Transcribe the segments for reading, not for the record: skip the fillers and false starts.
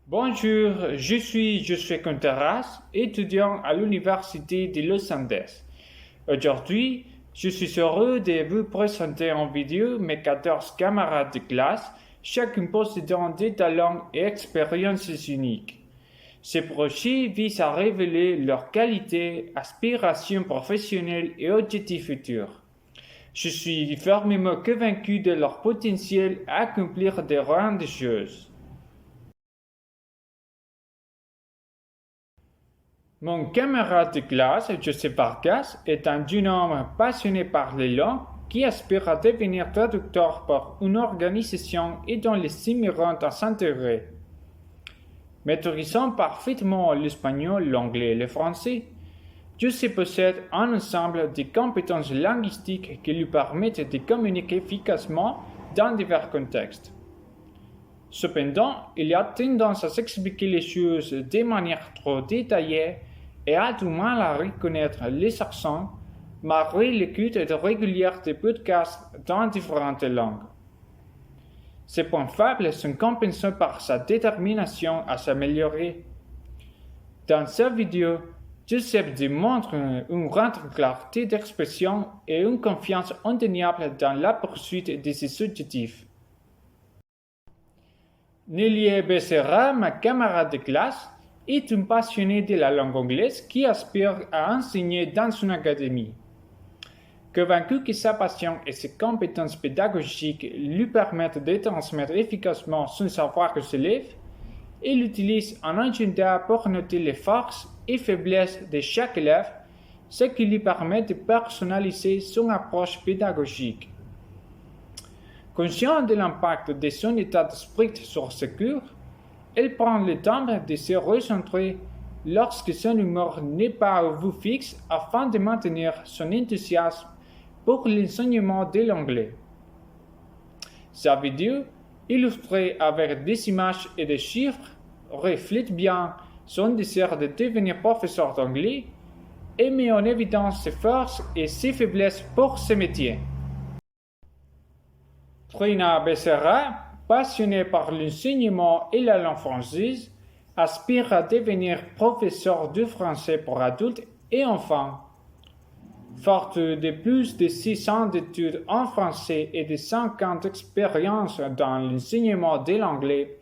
Bonjour, je suis Josué Contreras, étudiant à l'Université de Los Andes. Aujourd'hui, je suis heureux de vous présenter en vidéo mes 14 camarades de classe, chacun possédant des talents et expériences uniques. Ce projet vise à révéler leurs qualités, aspirations professionnelles et objectifs futurs. Je suis fermement convaincu de leur potentiel à accomplir de grandes choses. Mon camarade de classe, José Vargas, est un jeune homme passionné par les langues qui aspire à devenir traducteur pour une organisation aidant les immigrants à s'intégrer. Maîtrisant parfaitement l'espagnol, l'anglais et le français, José possède un ensemble de compétences linguistiques qui lui permettent de communiquer efficacement dans divers contextes. Cependant, il a tendance à s'expliquer les choses de manière trop détaillée et a du mal à reconnaître les accents malgré l'écoute régulière des podcasts dans différentes langues. Ces points faibles sont compensés par sa détermination à s'améliorer. Dans sa vidéo, Joseph démontre une grande clarté d'expression et une confiance indéniable dans la poursuite de ses objectifs. Nelly Becerra, ma camarade de classe, est une passionnée de la langue anglaise qui aspire à enseigner dans une académie. Convaincue que sa passion et ses compétences pédagogiques lui permettent de transmettre efficacement son savoir aux élèves, elle utilise un agenda pour noter les forces et faiblesses de chaque élève, ce qui lui permet de personnaliser son approche pédagogique. Conscient de l'impact de son état d'esprit sur ses cours, elle prend le temps de se recentrer lorsque son humour n'est pas au bout fixe afin de maintenir son enthousiasme pour l'enseignement de l'anglais. Sa vidéo, illustrée avec des images et des chiffres, reflète bien son désir de devenir professeur d'anglais et met en évidence ses forces et ses faiblesses pour ce métier. Trina Becerra, passionnée par l'enseignement et la langue française, aspire à devenir professeur de français pour adultes et enfants. Forte de plus de 6 ans d'études en français et de 5 ans d'expérience dans l'enseignement de l'anglais,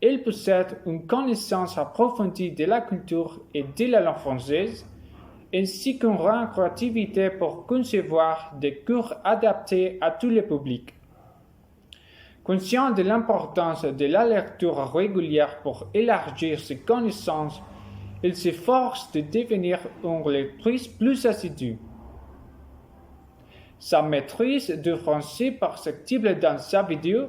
elle possède une connaissance approfondie de la culture et de la langue française, ainsi qu'une grande créativité pour concevoir des cours adaptés à tous les publics. Conscient de l'importance de la lecture régulière pour élargir ses connaissances, il s'efforce de devenir une lectrice plus assidue. Sa maîtrise de français perceptible dans sa vidéo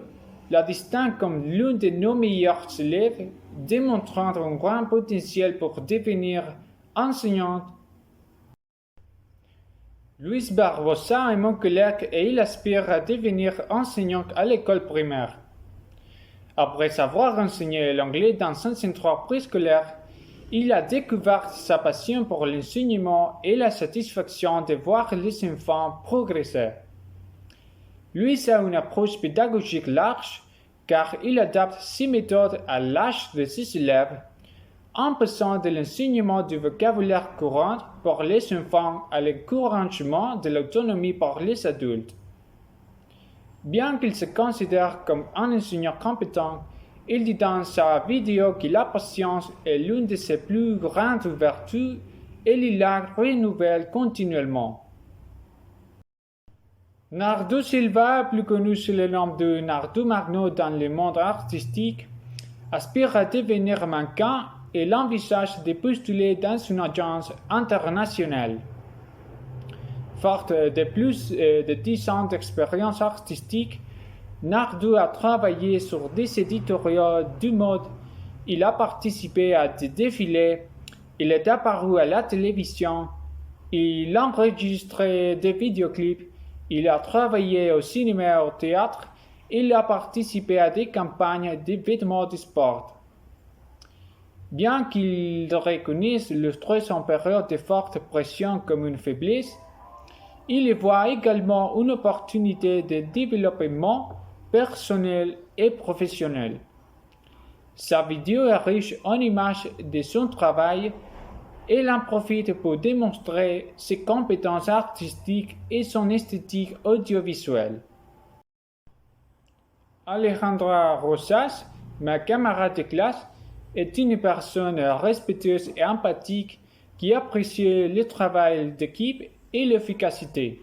la distingue comme l'une de nos meilleurs élèves, démontrant un grand potentiel pour devenir enseignante. Luis Barbosa est mon collègue et il aspire à devenir enseignant à l'école primaire. Après avoir enseigné l'anglais dans un centre préscolaire, il a découvert sa passion pour l'enseignement et la satisfaction de voir les enfants progresser. Luis a une approche pédagogique large car il adapte ses méthodes à l'âge de ses élèves, en passant de l'enseignement du vocabulaire courant pour les enfants à l'encouragement de l'autonomie pour les adultes. Bien qu'il se considère comme un enseignant compétent, il dit dans sa vidéo que la patience est l'une de ses plus grandes vertus et il la renouvelle continuellement. Nardo Silva, plus connu sous le nom de Nardo Magno dans le monde artistique, aspire à devenir mannequin et l'envisage de postuler dans une agence internationale. Forte de plus de 10 ans d'expérience artistique, Nardo a travaillé sur des éditoriaux de mode, il a participé à des défilés, il est apparu à la télévision, il a enregistré des vidéoclips, il a travaillé au cinéma et au théâtre, il a participé à des campagnes de vêtements de sport. Bien qu'il reconnaisse le stress en période de forte pression comme une faiblesse, il y voit également une opportunité de développement personnel et professionnel. Sa vidéo est riche en images de son travail et il en profite pour démontrer ses compétences artistiques et son esthétique audiovisuelle. Alejandra Rosas, ma camarade de classe, est une personne respectueuse et empathique qui apprécie le travail d'équipe et l'efficacité.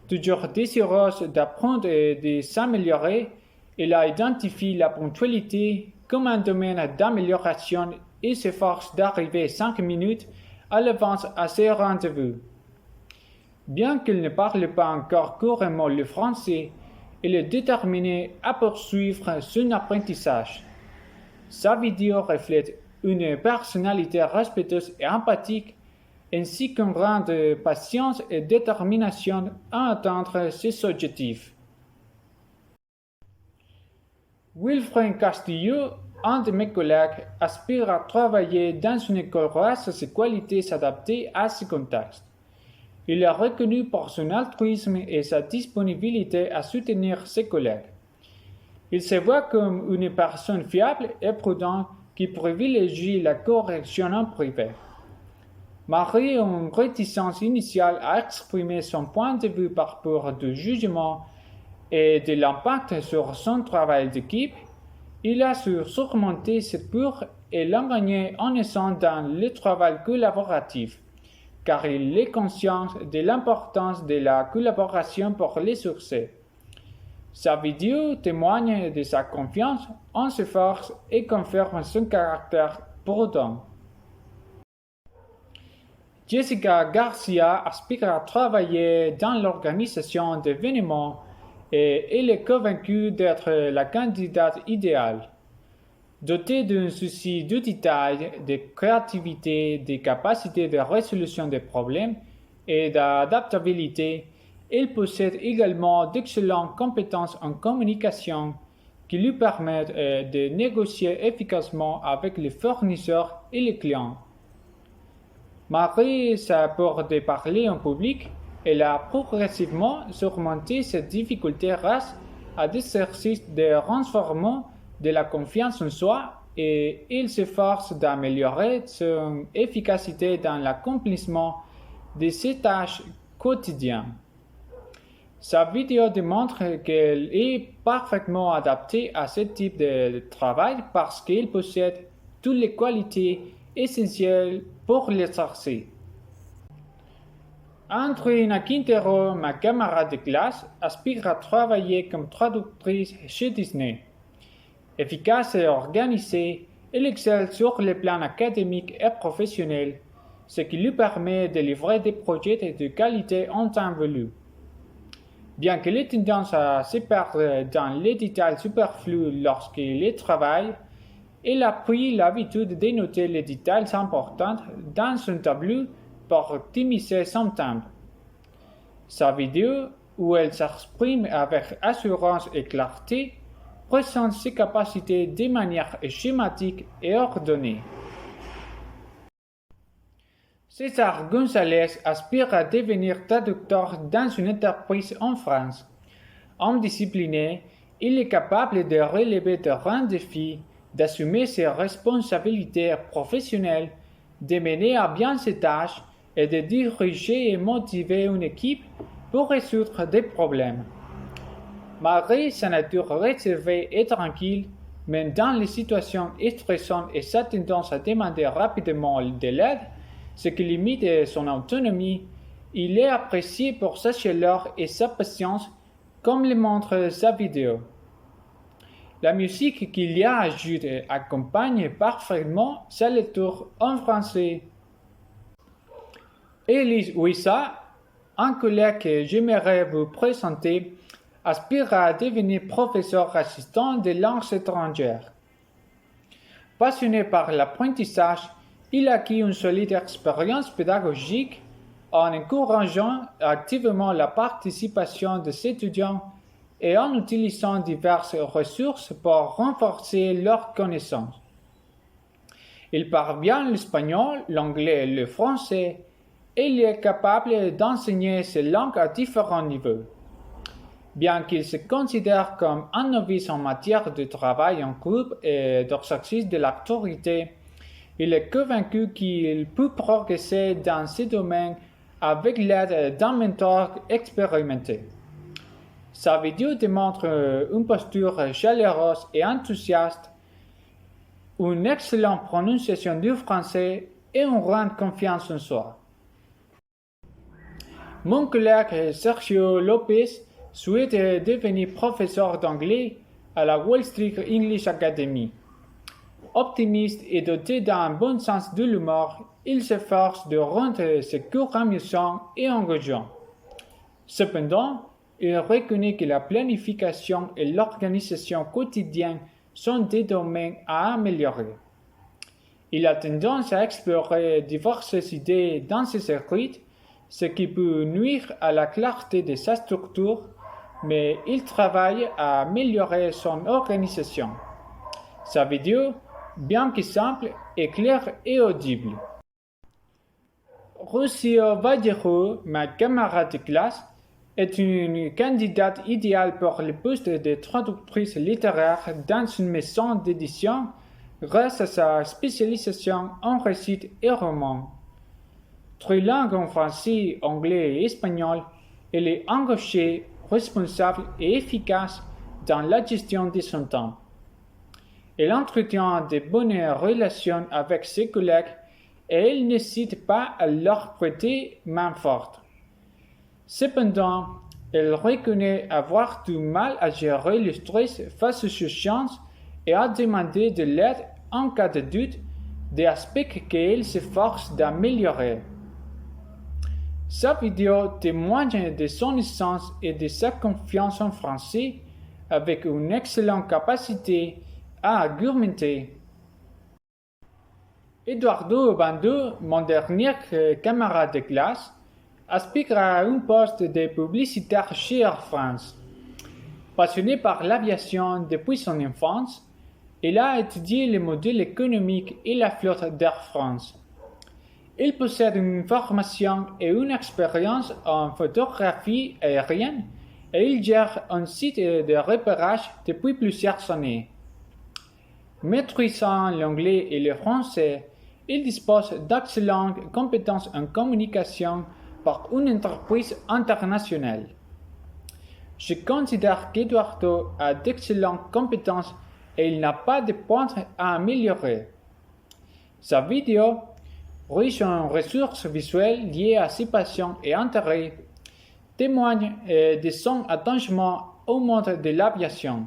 Toujours désireuse d'apprendre et de s'améliorer, elle a identifié la ponctualité comme un domaine d'amélioration et s'efforce d'arriver 5 minutes à l'avance à ses rendez-vous. Bien qu'elle ne parle pas encore couramment le français, elle est déterminée à poursuivre son apprentissage. Sa vidéo reflète une personnalité respectueuse et empathique, ainsi qu'une grande patience et détermination à atteindre ses objectifs. Wilfred Castillo, un de mes collègues, aspire à travailler dans une école grâce à ses qualités adaptées à ce contexte. Il est reconnu pour son altruisme et sa disponibilité à soutenir ses collègues. Il se voit comme une personne fiable et prudente qui privilégie la correction en privé. Malgré une réticence initiale à exprimer son point de vue par peur du jugement et de l'impact sur son travail d'équipe, il a su surmonter cette peur et l'engager en essayant dans le travail collaboratif, car il est conscient de l'importance de la collaboration pour les succès. Sa vidéo témoigne de sa confiance en ses forces et confirme son caractère prudent. Jessica Garcia aspire à travailler dans l'organisation d'événements et elle est convaincue d'être la candidate idéale. Dotée d'un souci de détail, de créativité, de capacités de résolution des problèmes et d'adaptabilité, elle possède également d'excellentes compétences en communication qui lui permettent de négocier efficacement avec les fournisseurs et les clients. Malgré sa peur de parler en public, elle a progressivement surmonté cette difficulté grâce à des exercices de renforcement de la confiance en soi et il s'efforce d'améliorer son efficacité dans l'accomplissement de ses tâches quotidiennes. Sa vidéo démontre qu'elle est parfaitement adaptée à ce type de travail parce qu'elle possède toutes les qualités essentielles pour l'exercer. Andrina Quintero, ma camarade de classe, aspire à travailler comme traductrice chez Disney. Efficace et organisée, elle excelle sur le plan académique et professionnel, ce qui lui permet de livrer des projets de qualité en temps voulu. Bien qu'elle ait tendance à se perdre dans les détails superflus lorsqu'elle travaille, elle a pris l'habitude de noter les détails importants dans son tableau pour optimiser son temps. Sa vidéo, où elle s'exprime avec assurance et clarté, présente ses capacités de manière schématique et ordonnée. César González aspire à devenir traducteur dans une entreprise en France. Homme discipliné, il est capable de relever de grands défis, d'assumer ses responsabilités professionnelles, de mener à bien ses tâches et de diriger et motiver une équipe pour résoudre des problèmes. Malgré sa nature réservée et tranquille, même dans les situations stressantes et sa tendance à demander rapidement de l'aide, ce qui limite son autonomie, il est apprécié pour sa chaleur et sa patience, comme le montre sa vidéo. La musique qu'il y a ajoutée accompagne parfaitement sa lecture en français. Elise Wissa, un collègue que j'aimerais vous présenter, aspire à devenir professeur assistant de langues étrangères. Passionné par l'apprentissage, il acquit une solide expérience pédagogique en encourageant activement la participation des étudiants et en utilisant diverses ressources pour renforcer leurs connaissances. Il parle bien l'espagnol, l'anglais et le français et il est capable d'enseigner ces langues à différents niveaux. Bien qu'il se considère comme un novice en matière de travail en groupe et d'exercice de l'autorité, il est convaincu qu'il peut progresser dans ce domaine avec l'aide d'un mentor expérimenté. Sa vidéo démontre une posture chaleureuse et enthousiaste, une excellente prononciation du français et une grande confiance en soi. Mon collègue Sergio Lopez souhaite devenir professeur d'anglais à la Wall Street English Academy. Optimiste et doté d'un bon sens de l'humour, il s'efforce de rendre ses cours amusants et engageants. Cependant, il reconnaît que la planification et l'organisation quotidienne sont des domaines à améliorer. Il a tendance à explorer diverses idées dans ses écrits, ce qui peut nuire à la clarté de sa structure, mais il travaille à améliorer son organisation. Sa vidéo, bien que simple, est claire et audible. Rocío Vallejo, ma camarade de classe, est une candidate idéale pour le poste de traductrice littéraire dans une maison d'édition grâce à sa spécialisation en récits et romans. Trilingue en français, anglais et espagnol, elle est engagée, responsable et efficace dans la gestion de son temps. Elle entretient de bonnes relations avec ses collègues et elle n'hésite pas à leur prêter main forte. Cependant, elle reconnaît avoir du mal à gérer le stress face aux chances et à demander de l'aide en cas de doute, des aspects qu'elle s'efforce d'améliorer. Sa vidéo témoigne de son essence et de sa confiance en français avec une excellente capacité à argumenter. Eduardo Bando, mon dernier camarade de classe, aspire à un poste de publicitaire chez Air France. Passionné par l'aviation depuis son enfance, il a étudié le modèle économique et la flotte d'Air France. Il possède une formation et une expérience en photographie aérienne et il gère un site de repérage depuis plusieurs années. Maîtrisant l'anglais et le français, il dispose d'excellentes compétences en communication par une entreprise internationale. Je considère qu'Eduardo a d'excellentes compétences et il n'a pas de points à améliorer. Sa vidéo, riche en ressources visuelles liées à ses passions et intérêts, témoigne de son attachement au monde de l'aviation.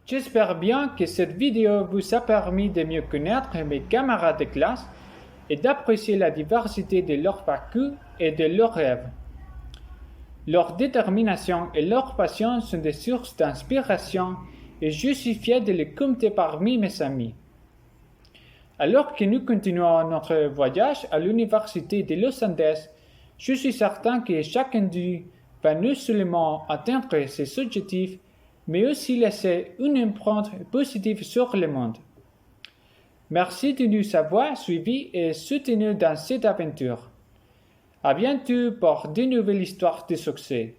J'espère bien que cette vidéo vous a permis de mieux connaître mes camarades de classe et d'apprécier la diversité de leur parcours et de leurs rêves. Leur détermination et leur passion sont des sources d'inspiration et je suis fier de les compter parmi mes amis. Alors que nous continuons notre voyage à l'université de Los Andes, je suis certain que chacun d'eux va non seulement atteindre ses objectifs, mais aussi laisser une empreinte positive sur le monde. Merci de nous avoir suivis et soutenus dans cette aventure. À bientôt pour de nouvelles histoires de succès.